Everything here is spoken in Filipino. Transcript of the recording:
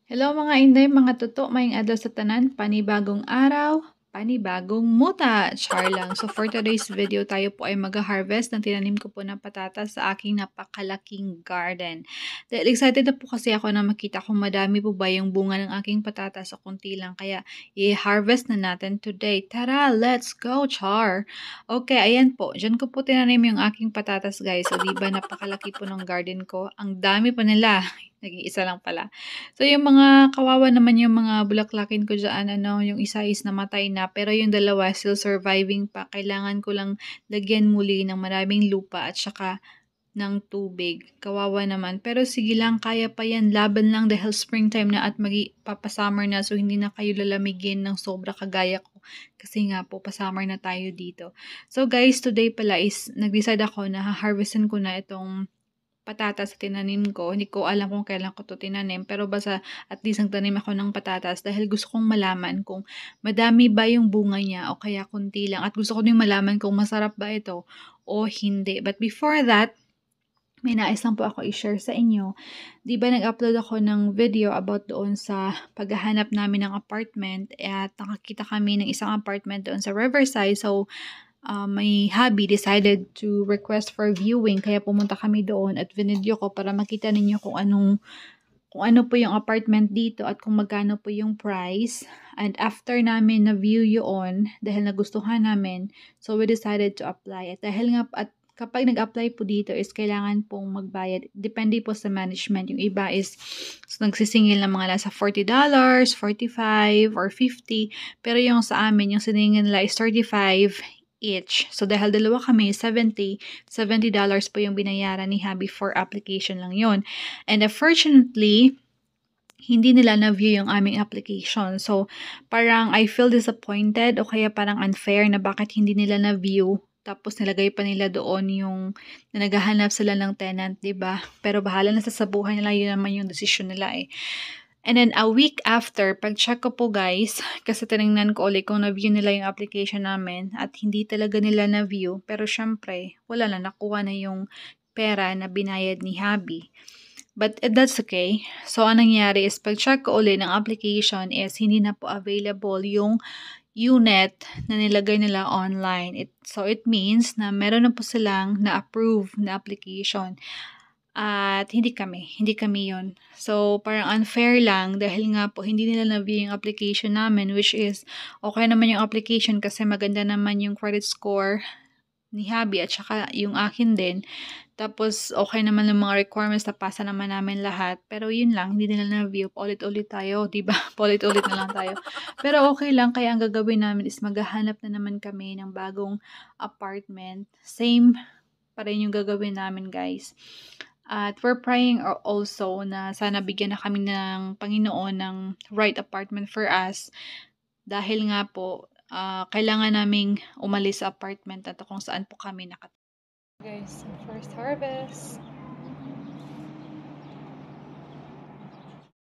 Hello mga inday, mga tuto, maayong adlaw sa tanan, panibagong araw, panibagong muta, char lang. So for today's video, tayo po ay mag-harvest ng tinanim ko po na patatas sa aking napakalaking garden. Dahil excited na po kasi ako na makita kung madami po ba yung bunga ng aking patatas o kunti lang. Kaya i-harvest na natin today. Tara, let's go, char! Okay, ayan po. Diyan ko po tinanim yung aking patatas, guys. So diba napakalaki po ng garden ko. Ang dami pa nila. Nag-iisa lang pala. So, yung mga kawawa naman yung mga bulaklakin ko dyan, yung isa is namatay na, pero yung dalawa still surviving pa. Kailangan ko lang lagyan muli ng maraming lupa at saka ng tubig. Kawawa naman. Pero sige lang, kaya pa yan. Laban lang dahil springtime na at papasummer na. So, hindi na kayo lalamigin ng sobra kagaya ko. Kasi nga po, pasummer na tayo dito. So, guys, today pala is nag-decide ako na harvestin ko na itong patatas sa tinanim ko. Hindi ko alam kung kailan ko to tinanim, pero basta at least nagtanim ako ng patatas dahil gusto kong malaman kung madami ba yung bunga niya o kaya kunti lang. At gusto ko din malaman kung masarap ba ito o hindi. But before that, may nais lang po ako i-share sa inyo. Di ba nag-upload ako ng video about doon sa paghahanap namin ng apartment at nakakita kami ng isang apartment doon sa Riverside. So, my hubby decided to request for viewing kaya pumunta kami doon at vinidyo ko para makita ninyo kung ano po yung apartment dito at kung magkano po yung price. And after namin na view yun, dahil nagustuhan namin, so we decided to apply. At dahil nga, at kapag nag-apply po dito is kailangan pong magbayad. Depende po sa management. Yung iba is nagsisingil ng mga nasa $40, $45, or $50. Pero yung sa amin, yung siningil nila is $35 each. So, dahil dalawa kami, $70 po yung binayaran ni hubby for application lang yon. And unfortunately, hindi nila na-view yung aming application. So, parang I feel disappointed o kaya parang unfair na bakit hindi nila na-view. Tapos nilagay pa nila doon yung na naghahanap sila ng tenant, 'di ba? Pero bahala na sa buhay nila, yun naman yung decision nila eh. And then a week after, pag-check ko po guys, kasi tinignan ko ulit kung na-view nila yung application namin at hindi talaga nila na-view. Pero syempre, wala na, nakuha na yung pera na binayad ni hubby. But that's okay. So, anong nangyari is pag-check ko ulit ng application is hindi na po available yung unit na nilagay nila online. So, it means na meron na po silang na-approve na application. At hindi kami yon. So, parang unfair lang dahil nga po hindi nila na-view yung application namin, which is okay naman yung application kasi maganda naman yung credit score ni hubby at saka yung akin din. Tapos, okay naman yung mga requirements, napasa naman namin lahat. Pero yun lang, hindi nila na-view. Paulit-ulit tayo, diba? Paulit-ulit na lang tayo. Pero okay lang, kaya ang gagawin namin is maghahanap na naman kami ng bagong apartment. Same pa rin yung gagawin namin, guys. At we're praying also na sana bigyan na kami ng Panginoon ng right apartment for us. Dahil nga po, kailangan naming umalis sa apartment at kung saan po kami nakatira. Guys, first harvest.